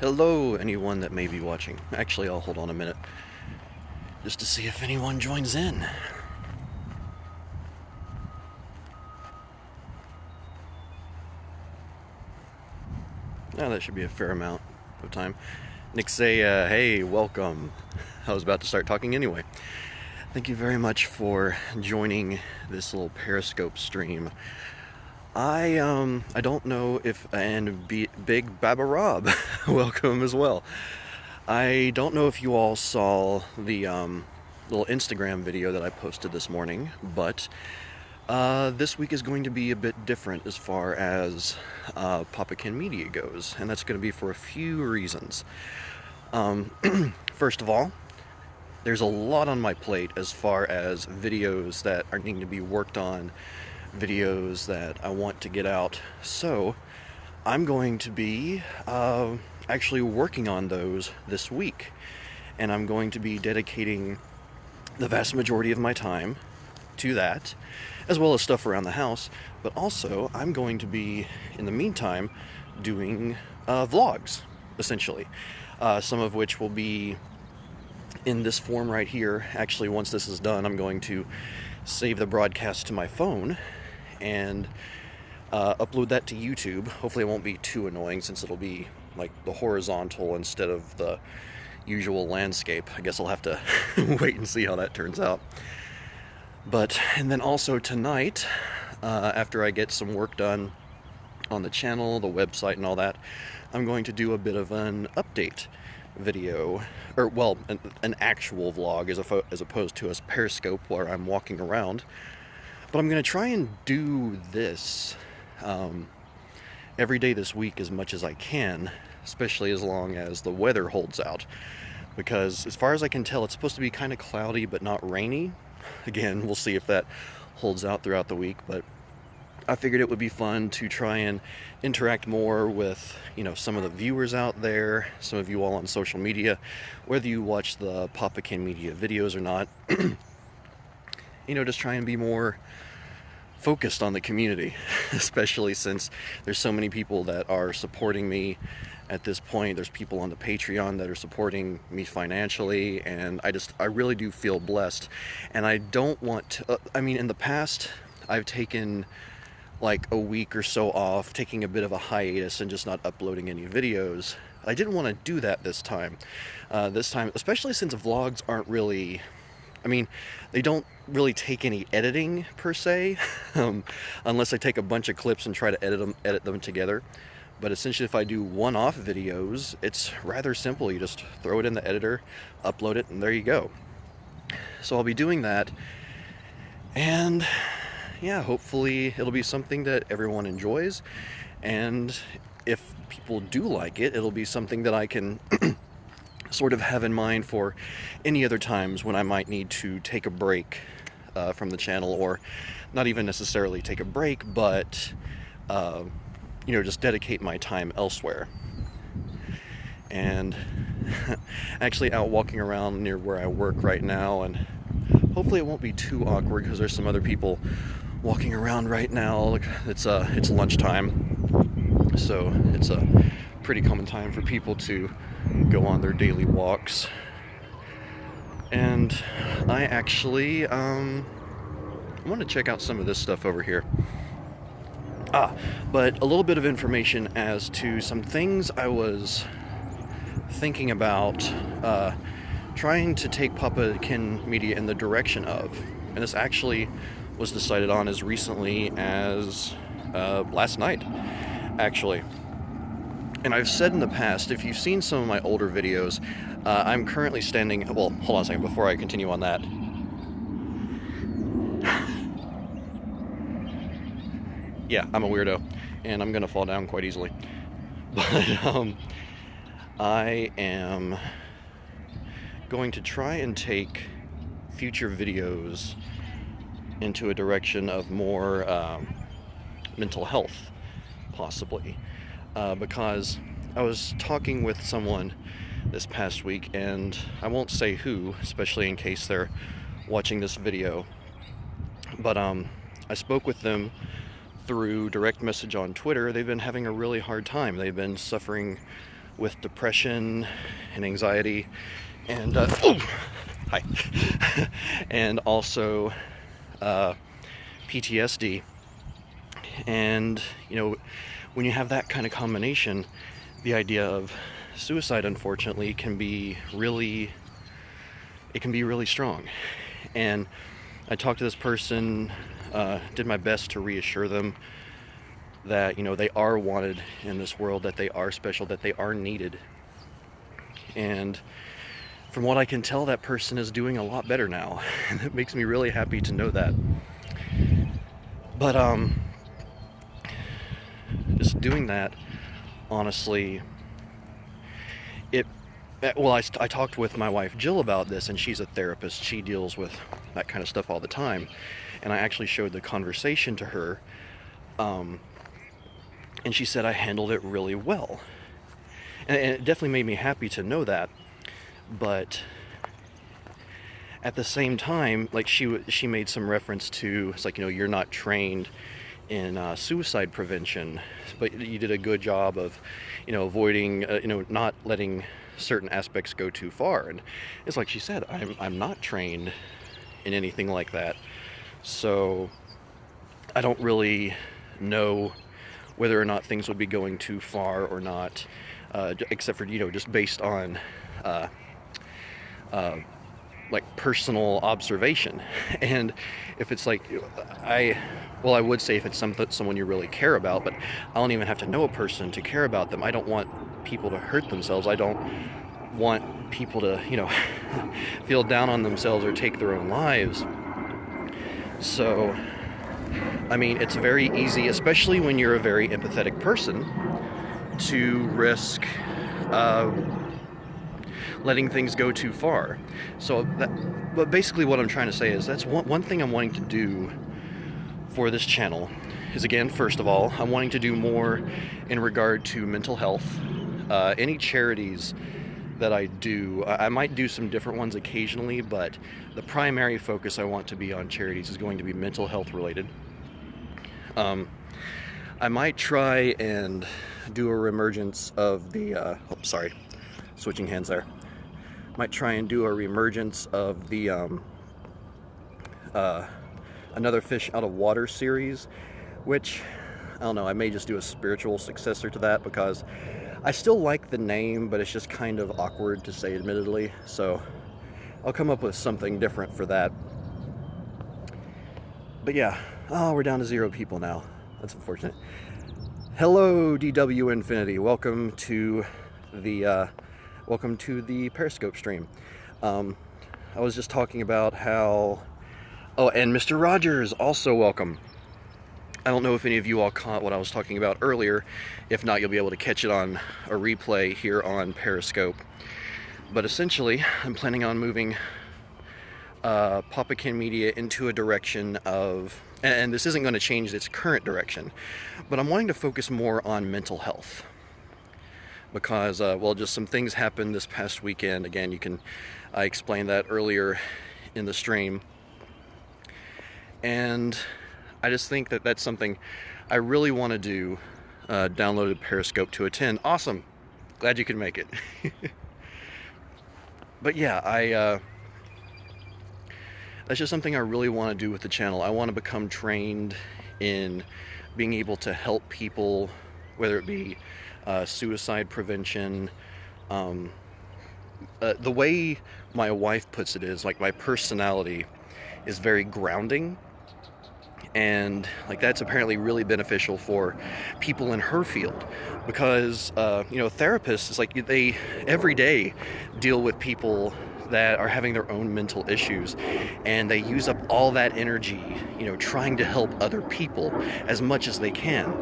Hello, anyone that may be watching. Actually, I'll hold on a minute just to see if anyone joins in. Oh, that should be a fair amount of time. Nick say, hey, welcome. I was about to start talking anyway. Thank you very much for joining this little Periscope stream. I don't know if, and Big Baba Rob, welcome as well. I don't know if you all saw the little Instagram video that I posted this morning, but this week is going to be a bit different as far as Papa Kenn Media goes, and that's going to be for a few reasons. First of all, there's a lot on my plate as far as videos that are needing to be worked on, videos that I want to get out, so I'm going to be actually working on those this week, and I'm going to be dedicating the vast majority of my time to that, as well as stuff around the house, but also I'm going to be, in the meantime, doing vlogs, essentially, some of which will be in this form right here. Actually, once this is done, I'm going to save the broadcast to my phone and upload that to YouTube. Hopefully it won't be too annoying since it'll be like the horizontal instead of the usual landscape. I guess I'll have to wait and see how that turns out. And then also tonight, after I get some work done on the channel, the website and all that, I'm going to do a bit of an update video, or well, an actual vlog as opposed to a Periscope where I'm walking around. But I'm going to try and do this every day this week as much as I can, especially as long as the weather holds out. Because as far as I can tell, it's supposed to be kind of cloudy but not rainy. Again, we'll see if that holds out throughout the week, but I figured it would be fun to try and interact more with, some of the viewers out there, some of you all on social media, whether you watch the Papa Kenn Media videos or not. Just try and be more focused on the community, especially since there's so many people that are supporting me at this point. There's people on the Patreon that are supporting me financially, and I really do feel blessed. And I don't want to, in the past, I've taken like a week or so off, taking a bit of a hiatus and just not uploading any videos. I didn't want to do that this time. This time, especially since vlogs aren't really, they don't really take any editing per se, unless I take a bunch of clips and try to edit them together. But essentially, if I do one-off videos, it's rather simple. You just throw it in the editor, upload it, and there you go. So I'll be doing that, and yeah, hopefully it'll be something that everyone enjoys, and if people do like it, it'll be something that I can sort of have in mind for any other times when I might need to take a break from the channel, or not even necessarily take a break, but just dedicate my time elsewhere. And actually out walking around near where I work right now, and hopefully it won't be too awkward because there's some other people walking around right now. Look, it's lunchtime, so it's a pretty common time for people to go on their daily walks. And I actually want to check out some of this stuff over here. But a little bit of information as to some things I was thinking about trying to take Papa Kenn Media in the direction of. And this actually was decided on as recently as last night, actually. And I've said in the past, if you've seen some of my older videos, I'm currently standing, well, hold on a second before I continue on that. Yeah, I'm a weirdo, and I'm gonna fall down quite easily. But I am going to try and take future videos into a direction of more mental health, possibly. Because I was talking with someone this past week, and I won't say who, especially in case they're watching this video, but I spoke with them through direct message on Twitter. They've been having a really hard time. They've been suffering with depression and anxiety, and hi, and also PTSD. And when you have that kind of combination, the idea of suicide, unfortunately, can be really strong. And I talked to this person, did my best to reassure them that they are wanted in this world, that they are special, that they are needed. And from what I can tell, that person is doing a lot better now, and it makes me really happy to know that. But just doing that, honestly, I talked with my wife Jill about this, and she's a therapist. She deals with that kind of stuff all the time, and I actually showed the conversation to her, and she said I handled it really well, and it definitely made me happy to know that. But at the same time, like, she made some reference to, it's like, you're not trained in suicide prevention, but you did a good job of avoiding not letting certain aspects go too far. And it's like she said, I'm not trained in anything like that, so I don't really know whether or not things would be going too far or not, except for just based on like personal observation. And if it's like, I would say if it's someone you really care about, but I don't even have to know a person to care about them. I don't want people to hurt themselves. I don't want people to feel down on themselves or take their own lives. So I mean, it's very easy, especially when you're a very empathetic person, to risk letting things go too far. But basically what I'm trying to say is that's one thing I'm wanting to do for this channel is, again, first of all, I'm wanting to do more in regard to mental health. Any charities that I do, I might do some different ones occasionally, but the primary focus I want to be on charities is going to be mental health related. I might try and do a reemergence of the, switching hands there. Might try and do a reemergence of the Another Fish Out of Water series, which, I don't know, I may just do a spiritual successor to that, because I still like the name, but it's just kind of awkward to say, admittedly, so I'll come up with something different for that. But yeah, we're down to 0 people now. That's unfortunate. Hello, DW Infinity. Welcome to the Periscope stream. I was just talking about how... Oh, and Mr. Rogers, also welcome. I don't know if any of you all caught what I was talking about earlier. If not, you'll be able to catch it on a replay here on Periscope. But essentially, I'm planning on moving Papa Kenn Media into a direction of... And this isn't going to change its current direction, but I'm wanting to focus more on mental health. Because, just some things happened this past weekend. Again, I explained that earlier in the stream. And I just think that that's something I really want to do. Downloaded Periscope to attend. Awesome. Glad you could make it. But yeah, that's just something I really want to do with the channel. I want to become trained in being able to help people, whether it be suicide prevention. The way my wife puts it is, like, my personality is very grounding, and like that's apparently really beneficial for people in her field, because therapists, it's like they every day deal with people that are having their own mental issues, and they use up all that energy trying to help other people as much as they can.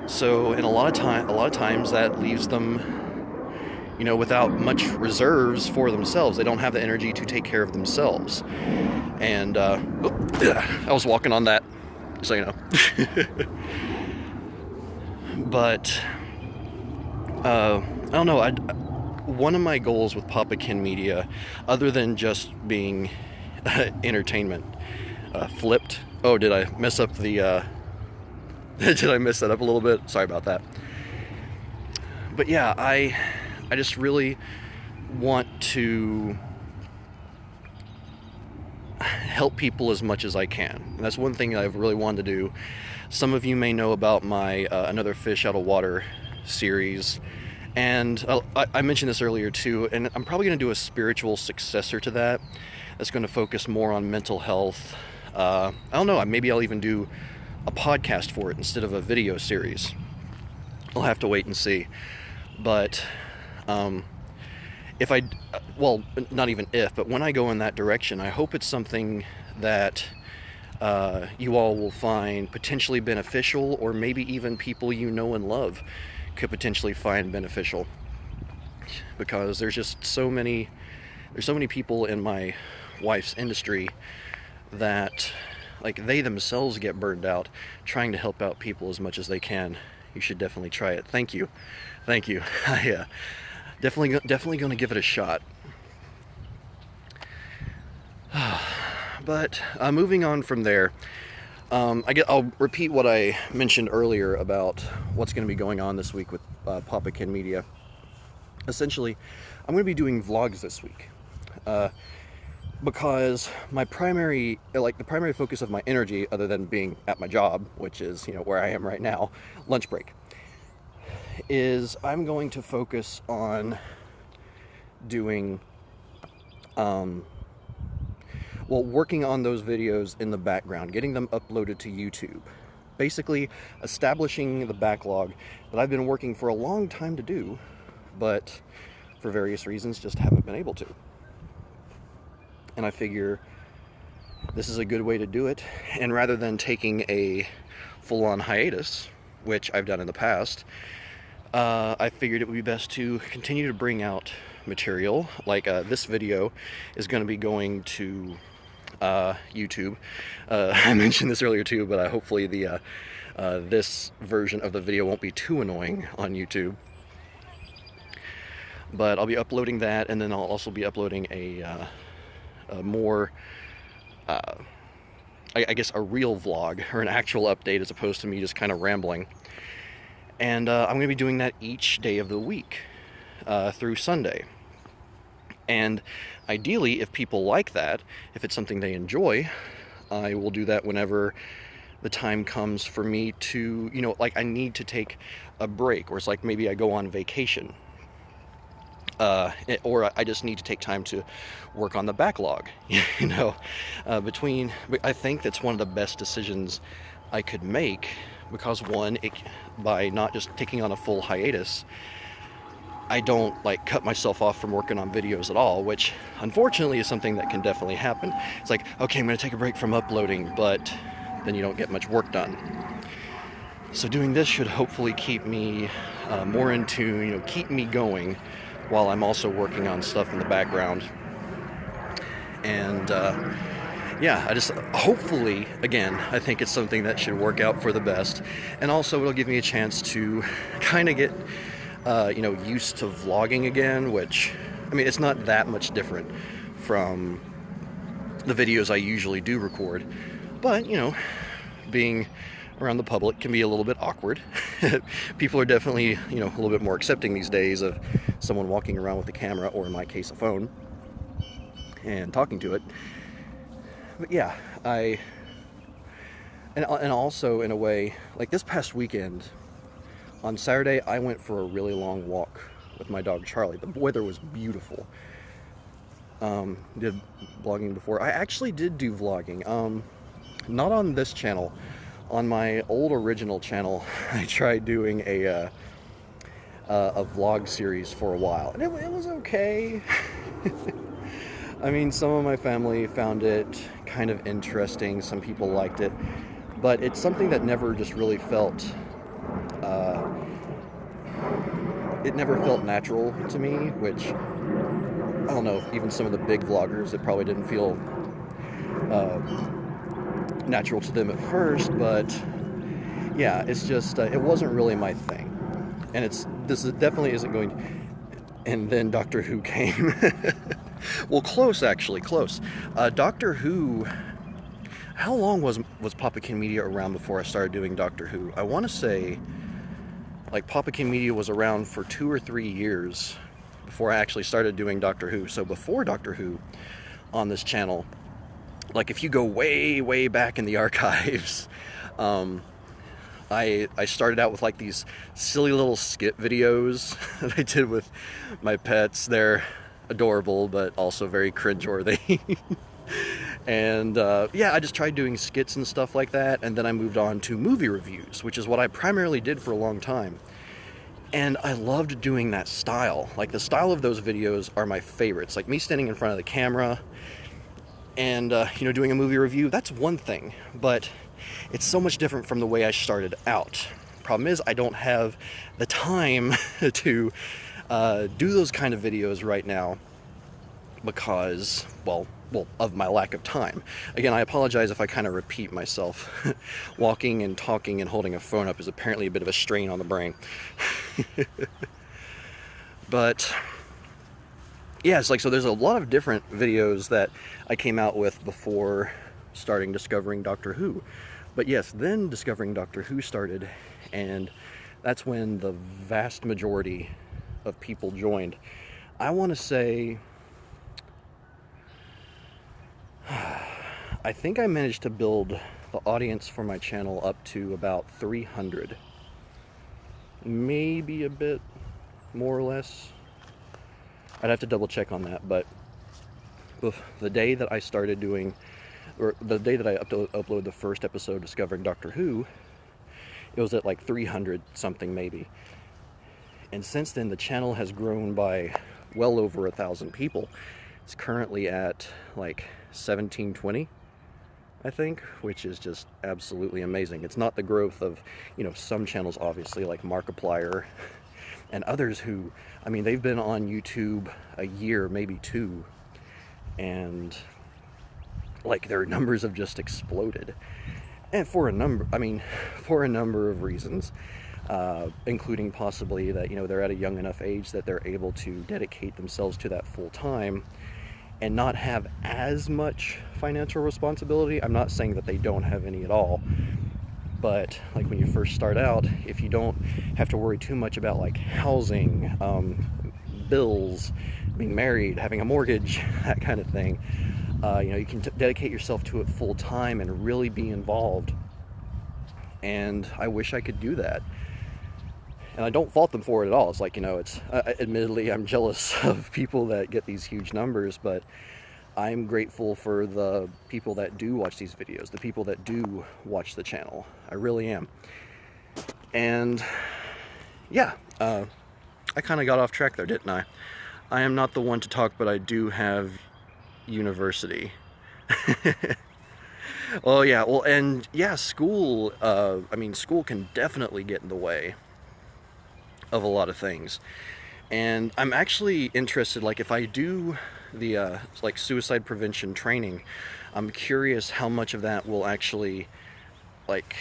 So in a lot of times that leaves them without much reserves for themselves. They don't have the energy to take care of themselves. And I was walking on that, so you know. But I don't know. One of my goals with Papa Kenn Media, other than just being entertainment, flipped. Oh, did I mess up the? Did I mess that up a little bit? Sorry about that. But yeah, I just really want to help people as much as I can. And that's one thing I've really wanted to do. Some of you may know about my Another Fish Out of Water series, and I mentioned this earlier too, and I'm probably going to do a spiritual successor to that that's going to focus more on mental health. I don't know, maybe I'll even do a podcast for it instead of a video series. I'll have to wait and see. But if I, well, not even if, but when I go in that direction, I hope it's something that you all will find potentially beneficial, or maybe even people you know and love could potentially find beneficial. Because there's just so many people in my wife's industry that, like, they themselves get burned out trying to help out people as much as they can. You should definitely try it. Thank you. I definitely going to give it a shot. But moving on from there, I'll repeat what I mentioned earlier about what's going to be going on this week with Papa Kenn Media. Essentially, I'm going to be doing vlogs this week. Because the primary focus of my energy, other than being at my job, which is, where I am right now, lunch break, is I'm going to focus on doing, working on those videos in the background, getting them uploaded to YouTube. Basically, establishing the backlog that I've been working for a long time to do, but for various reasons just haven't been able to. And I figure this is a good way to do it. And rather than taking a full-on hiatus, which I've done in the past, I figured it would be best to continue to bring out material. Like this video is going to be going to YouTube. I mentioned this earlier too, but hopefully this version of the video won't be too annoying on YouTube. But I'll be uploading that, and then I'll also be uploading a more, I guess, a real vlog, or an actual update, as opposed to me just kind of rambling. And I'm going to be doing that each day of the week through Sunday. And ideally, if people like that, if it's something they enjoy, I will do that whenever the time comes for me to, I need to take a break, or it's like maybe I go on vacation. Or I just need to take time to work on the backlog, I think that's one of the best decisions I could make, because one, by not just taking on a full hiatus, I don't cut myself off from working on videos at all, which unfortunately is something that can definitely happen. It's like, okay, I'm going to take a break from uploading, but then you don't get much work done. So doing this should hopefully keep me more in tune, keep me going, while I'm also working on stuff in the background. And I just hopefully, again, I think it's something that should work out for the best. And also it'll give me a chance to kind of get used to vlogging again, which, it's not that much different from the videos I usually do record. But, being around the public can be a little bit awkward. People are definitely, a little bit more accepting these days of someone walking around with a camera, or in my case, a phone, and talking to it. But yeah, and also in a way, like this past weekend, on Saturday, I went for a really long walk with my dog Charlie. The weather was beautiful. Did vlogging before. I actually did do vlogging. Not on this channel. On my old original channel, I tried doing a vlog series for a while, and it was okay. Some of my family found it kind of interesting. Some people liked it, but it's something that never just really felt. It never felt natural to me, which I don't know. Even some of the big vloggers, it probably didn't feel natural to them at first, but yeah, it's just it wasn't really my thing. And this definitely isn't going to, and then Doctor Who came. Well, close. Doctor Who, how long was Papa Kenn Media around before I started doing Doctor Who? I want to say Papa Kenn Media was around for 2 or 3 years before I actually started doing Doctor Who. So before Doctor Who on this channel, like if you go way, way back in the archives, I started out with like these silly little skit videos that I did with my pets. They're adorable, but also very cringeworthy. And yeah, I just tried doing skits and stuff like that, and then I moved on to movie reviews, which is what I primarily did for a long time. And I loved doing that style. Like, the style of those videos are my favorites. Like, me standing in front of the camera and, you know, doing a movie review, that's one thing. But it's so much different from the way I started out. Problem is, I don't have the time to do those kind of videos right now because, well, of my lack of time. Again, I apologize if I kind of repeat myself. Walking and talking and holding a phone up is apparently a bit of a strain on the brain. But yeah, it's like, so there's a lot of different videos that I came out with before starting Discovering Doctor Who. But yes, then Discovering Doctor Who started, and that's when the vast majority of people joined. I want to say, I think I managed to build the audience for my channel up to about 300. Maybe a bit more or less. I'd have to double check on that, but the day that I started doing, or the day that I uploaded the first episode of Discovering Doctor Who, it was at like 300 something maybe. And since then, the channel has grown by well over 1,000 people. It's currently at like 1720, I think, which is just absolutely amazing. It's not the growth of, you know, some channels, obviously, like Markiplier and others who, I mean, they've been on YouTube a year, maybe two, and like their numbers have just exploded. And for a number of reasons, including possibly that, you know, they're at a young enough age that they're able to dedicate themselves to that full time and not have as much financial responsibility. I'm not saying that they don't have any at all, but like when you first start out, if you don't have to worry too much about like housing, bills, being married, having a mortgage, that kind of thing, you know, you can dedicate yourself to it full time and really be involved. And I wish I could do that. And I don't fault them for it at all. It's like, you know, it's admittedly, I'm jealous of people that get these huge numbers, but I'm grateful for the people that do watch these videos, the people that do watch the channel. I really am. And yeah, I kind of got off track there, didn't I? I am not the one to talk, but I do have university. Well, yeah, well, and yeah, school, I mean, school can definitely get in the way of a lot of things. And I'm actually interested, like, if I do the like suicide prevention training, I'm curious how much of that will actually, like,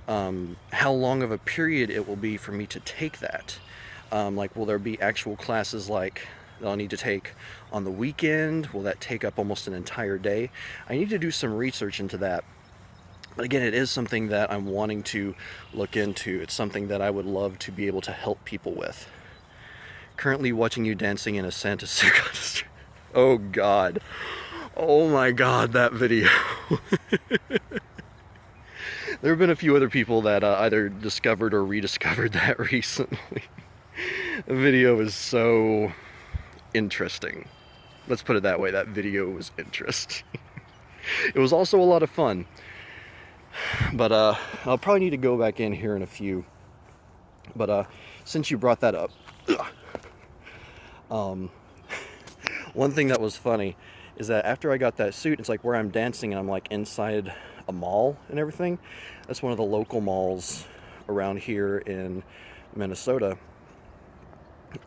how long of a period it will be for me to take that. Like, will there be actual classes like that I'll need to take on the weekend? Will that take up almost an entire day? I need to do some research into that. But again, it is something that I'm wanting to look into. It's something that I would love to be able to help people with. Currently watching you dancing in a Santa suit. Oh God. Oh my God, that video. There have been a few other people that either discovered or rediscovered that recently. The video is so interesting. Let's put it that way. That video was interesting. It was also a lot of fun. But I'll probably need to go back in here in a few. But since you brought that up, one thing that was funny is that after I got that suit, it's like where I'm dancing and I'm like inside a mall and everything. That's one of the local malls around here in Minnesota.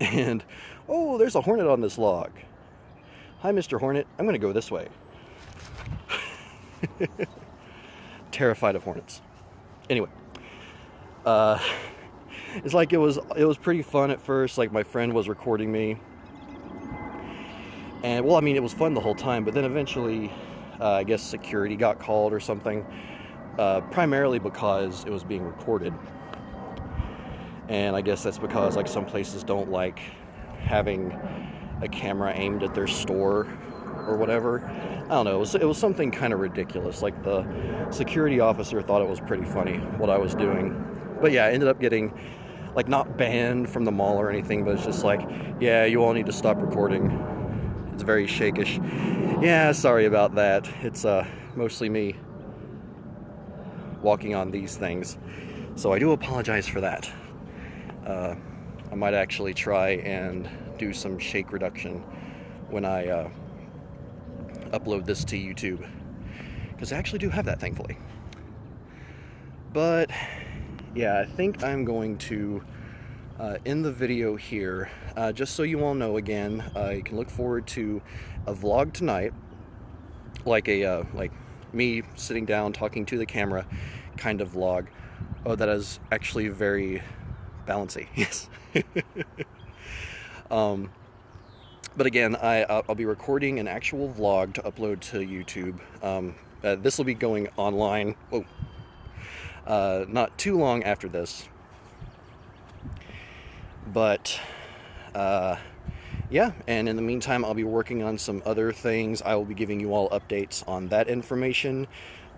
And, oh, there's a hornet on this log. Hi, Mr. Hornet. I'm going to go this way. Terrified of hornets. Anyway, it's like it was pretty fun at first. Like, my friend was recording me, and well, I mean, it was fun the whole time. But then eventually, I guess security got called or something. Primarily because it was being recorded, and I guess that's because like some places don't like having a camera aimed at their store or whatever. I don't know, it was something kind of ridiculous. Like, the security officer thought it was pretty funny what I was doing. But yeah, I ended up getting, like, not banned from the mall or anything, but it's just like, yeah, you all need to stop recording. It's very shakish. Yeah, sorry about that. It's mostly me walking on these things. So I do apologize for that. I might actually try and do some shake reduction when I upload this to YouTube, because I actually do have that, thankfully. But yeah, I think I'm going to end the video here. Just so you all know, again, you can look forward to a vlog tonight, like a like me sitting down talking to the camera kind of vlog. Oh, that is actually very balancy. Yes. But again, I'll be recording an actual vlog to upload to YouTube. This will be going online, not too long after this. But, yeah, and in the meantime, I'll be working on some other things. I will be giving you all updates on that information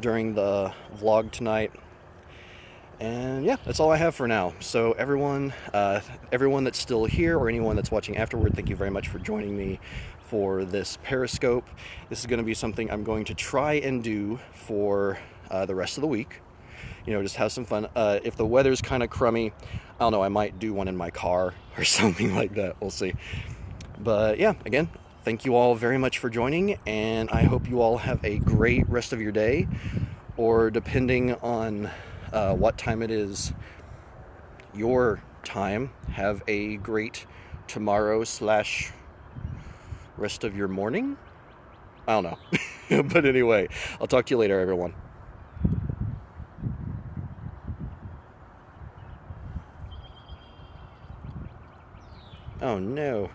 during the vlog tonight. And yeah, that's all I have for now. So everyone that's still here, or anyone that's watching afterward, thank you very much for joining me for this Periscope. This is going to be something I'm going to try and do for the rest of the week. You know, just have some fun. If the weather's kind of crummy, I don't know, I might do one in my car or something like that. We'll see. But yeah, again, thank you all very much for joining, and I hope you all have a great rest of your day, or depending on what time it is your time, have a great tomorrow / rest of your morning. I don't know. But anyway, I'll talk to you later, everyone. Oh no.